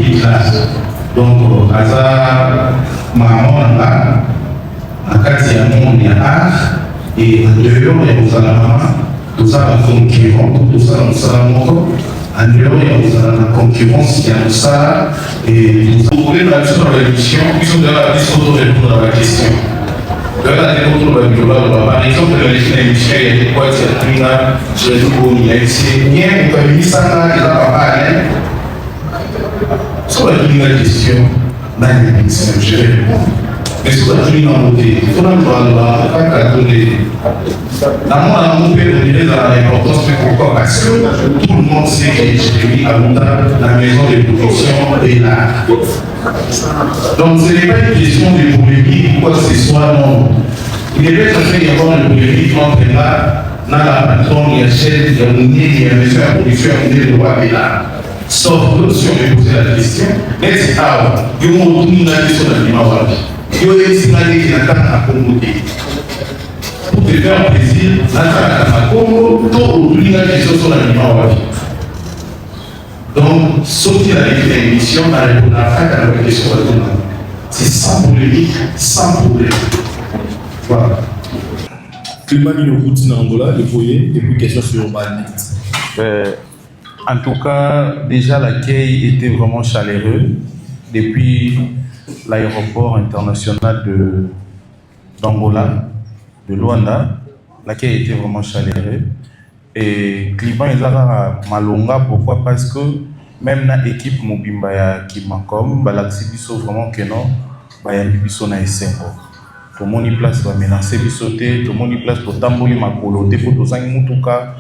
des classes. Donc, Aza, maman, là, en cas il y a un monde, il y a art, et en dehors, il y a aux alamans, tout ça la concurrence, tout ça dans ça en dehors, il y a la concurrence, il y a ça, et vous voulez la sur l'émission, ils sont de la répondre à la question. Par exemple, l'émission, il y a des quoi, c'est là, je le dis, c'est bien, on peut dire ça, il y a pas mal, sur la question, dans l'émission, je réponds. Mais sur la journée en beauté, il faut la pas donner. Dans mon père, on dirait dans l'importance, mais pourquoi? Parce que tout le monde sait que j'ai à longtemps la maison de production est là. Donc ce n'est pas une question de polémique ou quoi que ce soit, non. Il est bien fait qu'il y a une polémique entre là, dans la patronne, il y a chef, il y a Mounier, il y a monsieur la production, il y a le roi qui est là. Sauf que si on veut poser la question, mais c'est grave, il y a une question dans l'image. Il y a une signalée qui n'attend à communauté. Pour te faire plaisir, n'attend à Congo, tout le monde question sur l'image. Donc, sortir avec l'émission, on a répondu à la question. C'est sans polémique, sans problème. Voilà. Climat de route dans Angola, le foyer, et puis question sur Mali. En tout cas, déjà l'accueil était vraiment chaleureux depuis l'aéroport international d'Angola, de Luanda. L'accueil était vraiment chaleureux. Et climat est à Malonga, pourquoi? Parce que même dans l'équipe Mobimba qui m'a comme, l'accès biso vraiment que non, il y a biso na esengo. Tout le monde y place pour menacer bisoté, tout le monde y place pour tamboli makolo, pour tout ça mutuka.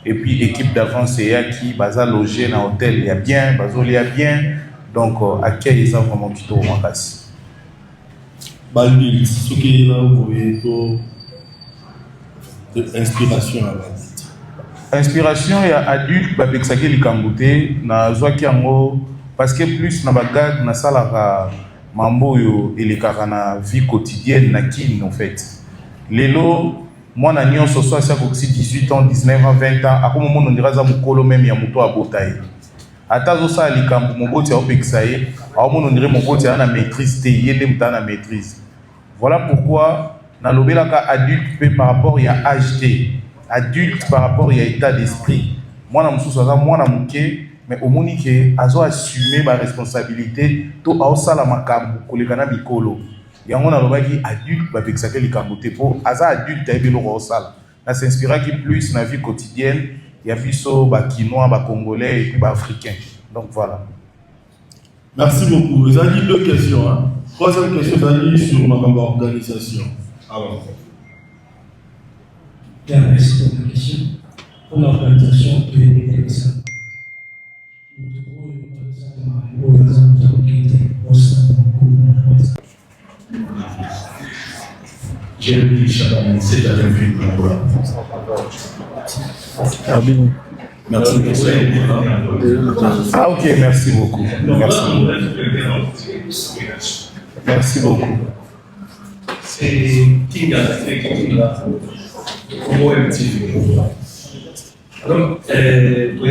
Et puis l'équipe d'avance qui basa logé dans l'hôtel, il y a bien, basol il y a bien. Donc accueil est vraiment plutôt makasi. Balbil, ce qui est là, vous voyez, inspiration à la inspiration il y a adulte avec ça qui est kambouté na zoaki yango parce que plus na bagad na salaka mambo yo et les na vie quotidienne na kin en fait lelo moi na nyon so so ça 18 ans 19 ans 20 ans ako moment on dira za mukolo même ya muto abotaye ata zo sa likambu moboti ya opexaye ako moment on dirait moboti na maîtrise te yende mta na maîtrise. Voilà pourquoi na lobelaka adulte par rapport il y a âge adulte par rapport à l'état d'esprit. Moi, je suis moi, mais au moins, je dois assumer ma responsabilité. Tout à ça, la macabre, kolekana mikolo. Il y a un adulte, avec ça que les cambotés pour adulte, il y a ça. Ça s'inspire qui plus dans la vie quotidienne. Il y a biso, Kinois, Congolais et puis Africains. Donc voilà. Merci beaucoup. Vous avez dit deux questions. Hein? Troisième question, vous avez dit sur ma organisation. Alors. Bien, merci pour la question. Pour l'organisation de l'Église, nous devons Jérémy Chabani, c'est la revue de l'Angola. Merci beaucoup. Ah ok, merci beaucoup. Merci beaucoup. C'est Kinga, alors, tu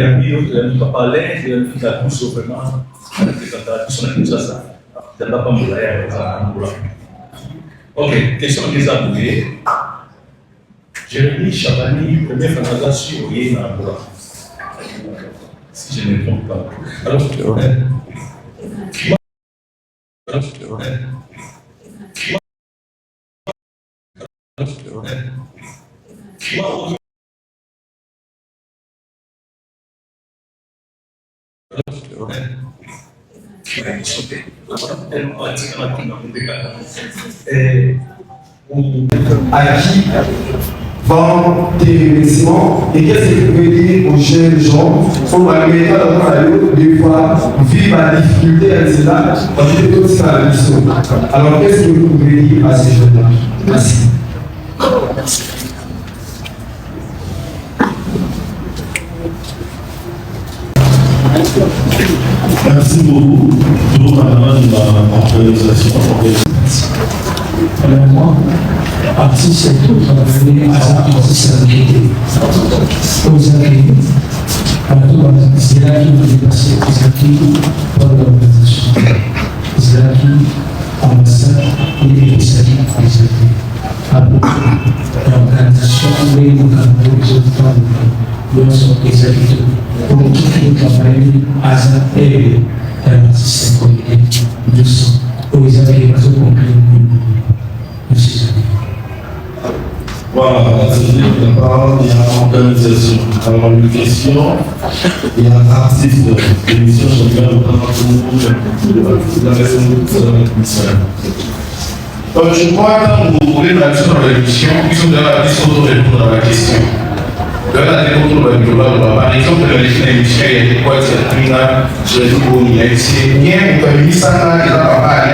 as mis pas parler, tu as mis la couche vraiment, ok, question des abonnés. Jérémy Chabani, première fondation sur Angola. Si je ne me trompe pas. Alors, à qui vend tes vêtements et qu'est-ce que vous pouvez dire aux jeunes gens qui sont malgré des fois vivent la difficulté à cela parce que tout ça la mission. Alors qu'est-ce que vous pouvez dire à ces jeunes-là? Merci. Merci beaucoup pour l'organisation. Premièrement, artiste et tout, travailler à la responsabilité. Aux acquis, c'est là qu'il faut dépasser les acquis pour l'organisation. Zalito, pour tout le travail, à ça, et un système communauté, nous sommes, pour les amis, pas au complet, nous sommes. Voilà, c'est parole, il y a organisation. Alors, une question, il y a artiste, l'émission Champion de la raison de je crois que vous voulez la sur l'émission, ils sont déjà répondre à la question. Par exemple, l'émission, il y a des quoi, c'est là, je l'ai dit, c'est bien, vous avez mis ça là, ils ont pas mal.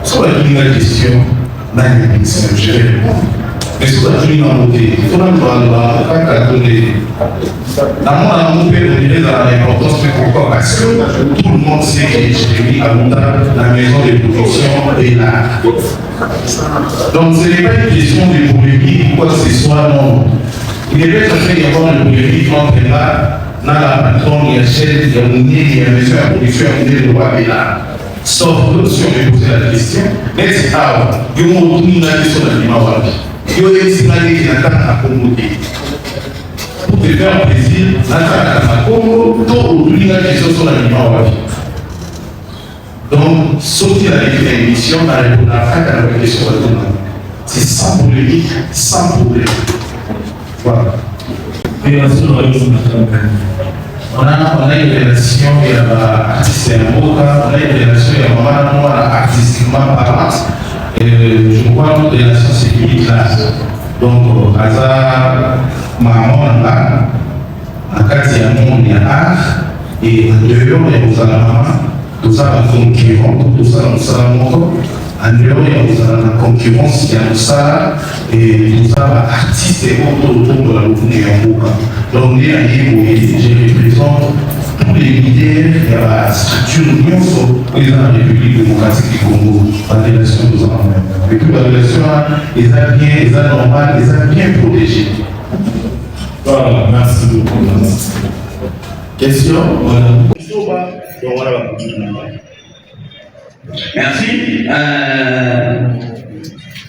Sur la question, là, il y a je vais répondre. Mais sur la ligne en beauté, il faut la pas donner. Dans mon père, on dirait dans l'importance, mais pourquoi? Parce que tout le monde sait que Jérémy a monté la maison de production et l'art. Donc ce n'est pas une question de polémique ou quoi que ce soit, non. Il est peut-être en train d'y avoir une polémique entre là, dans la patronne, il y a chef, il y a Mounier, il y a monsieur la production, il y a le roi et l'art. Sauf que si on veut poser la question, mais c'est grave, il y a une question de l'image. Il y a une signalité qui n'attend à commoder. Pour te faire plaisir, n'attend à commoder, tout le monde a une question sur l'image. Donc, sortir avec l'émission, on a répondu à la question de l'image. C'est sans polémique, sans problème. Voilà. On a une relation, il y a l'artiste Mboka, on a une relation, il y a vraiment artistiquement parlant. Je crois que notre relation c'est unique là. Donc, Aza, maman là, en cas il y a monde, il y a art, et en dehors, il y a aux maman, tout ça va concurrent, tout ça dans ça encore. En dehors, il y a la concurrence, il y a ça, et tout ça va artiste et autour de la Lopune et Mboka. Donc, je représente tous les leaders et la structure de président de la République démocratique du Congo, la relation de nos enfants. Et que la relation est bien normale, est bien protégée. Voilà, merci beaucoup. Question? Voilà. Merci.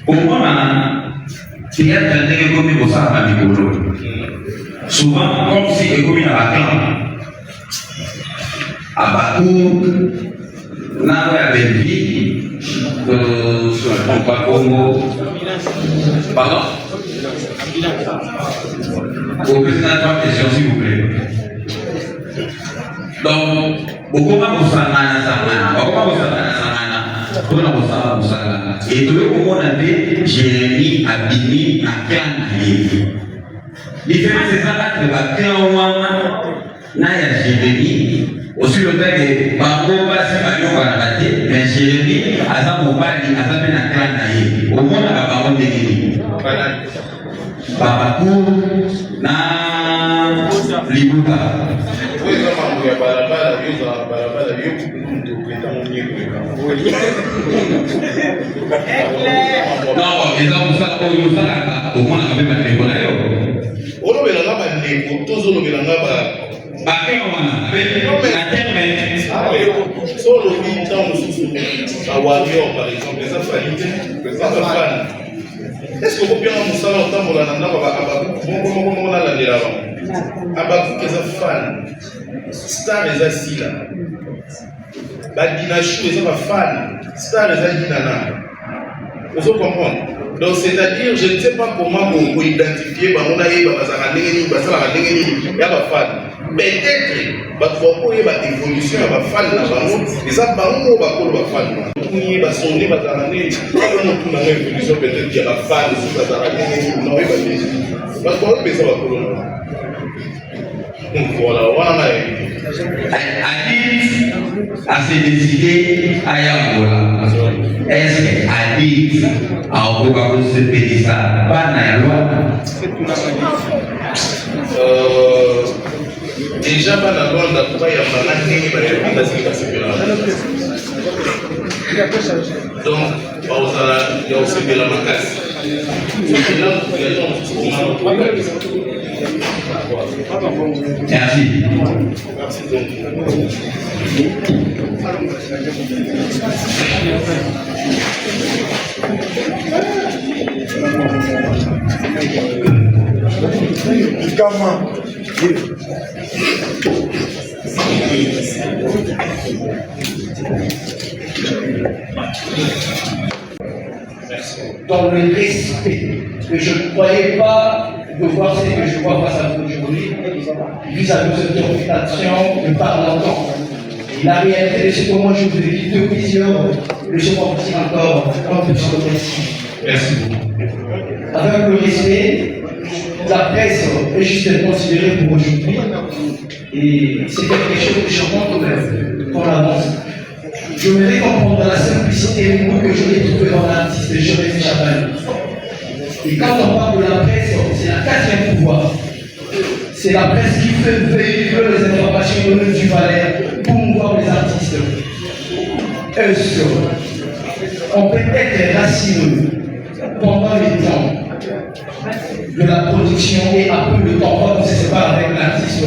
Pour moi, il y a des communes pour ça, souvent, comme si les communes à clan, à Bakou, n'a pas vie, sur le Congo. Pardon? Au président, trois questions, s'il vous plaît. Donc, beaucoup de gens et tout le monde a Jérémy Abini à clan. La différence c'est ça que le clan n'a pas Jérémy. Aussi le fait que Bango passe par le mais Jérémy a sa mobile à sa peine à clan. Au monde a pas de Jérémy. Babakou na Libuta. Non, ils ont ça au moins avec ma téléphone. On a la gamme de tous les gens est-ce que vous pouvez nous savoir autant pour la fan, star les assis Badinachou les fan, star les adinana. Vous comprenez? Donc c'est-à-dire, je ne sais pas comment vous identifier, peut-être, il y a une évolution, il y a une fan, et ça, il y a sonné, peut-être qu'il y a une fan, voilà, voilà. Adit a se décidé à Yamoula. Est-ce que Adit a encore se pédir ça? Pas dans la loi. Déjà, pas dans la loi, il y a pas donc, il y a aussi de la macasse. Merci. Merci. Dans le respect que je ne croyais pas devoir ce que je vois face à vous aujourd'hui, vis-à-vis de cette interprétation de par longtemps. Et la réalité de ce que moi je vous ai dit depuis lors, je suis encore un peu sur le récit. Merci beaucoup. Avec le respect, la presse est juste considérée pour aujourd'hui. Et c'est quelque chose que je rentre pour l'avance. Je me vais comprendre dans la simplicité des mots que je vais trouver dans l'artiste Jérémie Chapali. Et quand on parle de la presse, c'est la quatrième pouvoir. C'est la presse qui fait véhiculer les informations du Valais pour mouvoir les artistes. Est-ce qu'on peut être racine pendant le temps de la production et après le temps quand on se sépare avec l'artiste?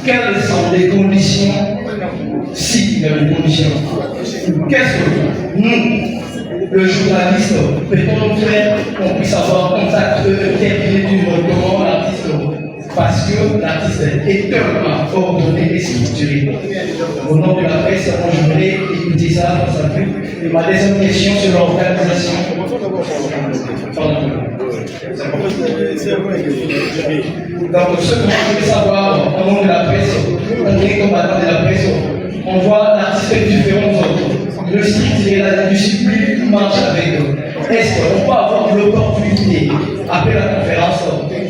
Quelles sont les conditions, si il y a des conditions? Qu'est-ce que nous, le journaliste, peut-on faire qu'on puisse avoir contact quel du comment l'artiste? Parce que l'artiste est tellement ordonné et structuré. Au nom de la presse, moi je voudrais écouter ça, ça pue. Et ma deuxième question sur l'organisation. Donc, ce que moi je veux savoir au nom de la presse, on est combattant de la presse, on voit l'artiste différent aux autres. Le strict et la discipline marchent avec eux. Est-ce qu'on peut avoir l'opportunité, après la conférence,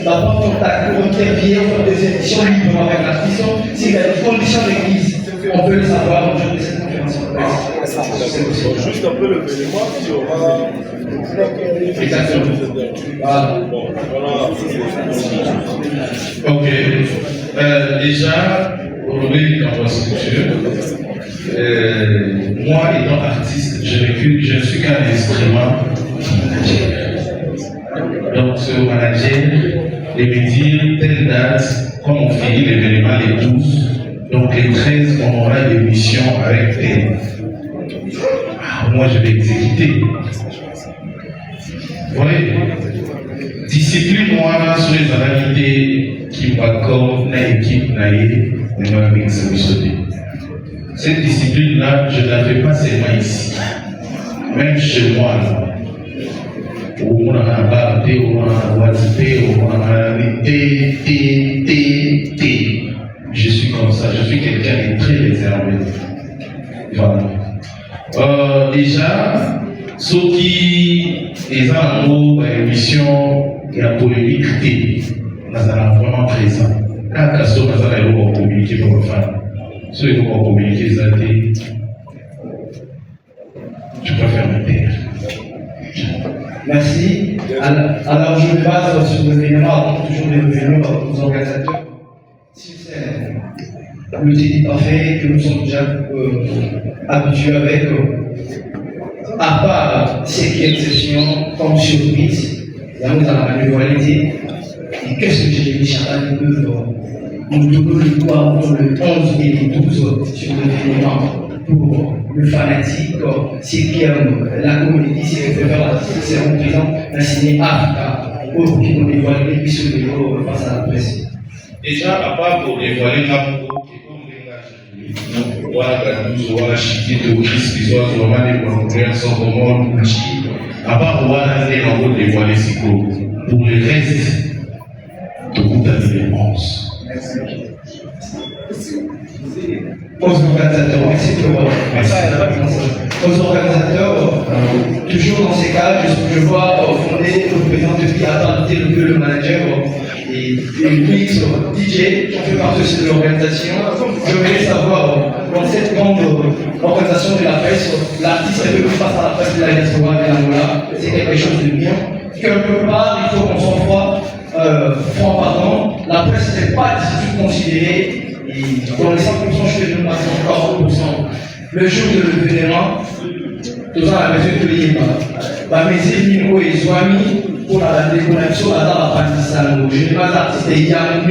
d'avoir contact pour intervenir dans des éditions librement avec l'artiste? S'il y a des conditions requises, on peut le savoir au jour de cette conférence. Juste après le événement, il y aura. Exactement. Voilà. Ok. Déjà, aujourd'hui, dans votre structure, moi, étant artiste, je ne suis qu'un instrument manager. Donc, ce manager, il me dit telle date, comme on finit l'événement les 12, donc les 13, on aura des missions avec tel. Moi, je vais exécuter. Vous voyez, discipline-moi sur les analytés qui m'accordent une équipe naïve de ma vie. Cette discipline-là, je ne la fais pas seulement ici, même chez moi. On a bardé, on a oisité, on a T. Je suis comme ça, je suis quelqu'un de très réservé. Voilà. Déjà, ceux qui ont une mission et la polémique, nous allons vraiment présent. Quand nous allons communiquer pour le faire. Ceux qui vont communiquer, ça dit, je préfère me taire. Merci. Alors, je me base sur l'événement, toujours les événements aux organisateurs. Si c'est le délit parfait que nous sommes déjà habitués avec, à part ces qui exceptions comme surprise, nous allons le dualité. Et qu'est-ce que j'ai dit, Chapali, nous devons le voir entre le 11 et le 12 sur l'événement pour le fanatique, c'est qui la communauté, c'est que faire l'artiste, c'est représentant un ciné Africa, pour qui nous dévoile les pistes de face à la presse. Déjà, à part pour dévoiler l'amour, qui est comme voilà, voilà, chiquite, ou Christ, qui soit vraiment des contrôleurs, sans comment, à part voilà, les gens dévoiler si pour le reste, tout à fait 11. Aux organisateurs, merci aux organisateurs, toujours dans ces cas, je vois fonder le président qui a le manager et lui, DJ, qui fait partie aussi de l'organisation. Je voulais savoir, dans cette grande organisation de la presse, l'artiste est venu face à la presse de la diaspora de l'Angola, c'est quelque chose de bien. Quelque part, il faut qu'on s'en soit franc pardon, la presse n'est pas du tout considérée. Et dans les 5%, je fais même pas encore 1%. Le jour de l'événement, tout ça, la mesure de l'IMA, mes ennemis et amis pour la déconnexion, à la je n'ai pas artiste, il y a un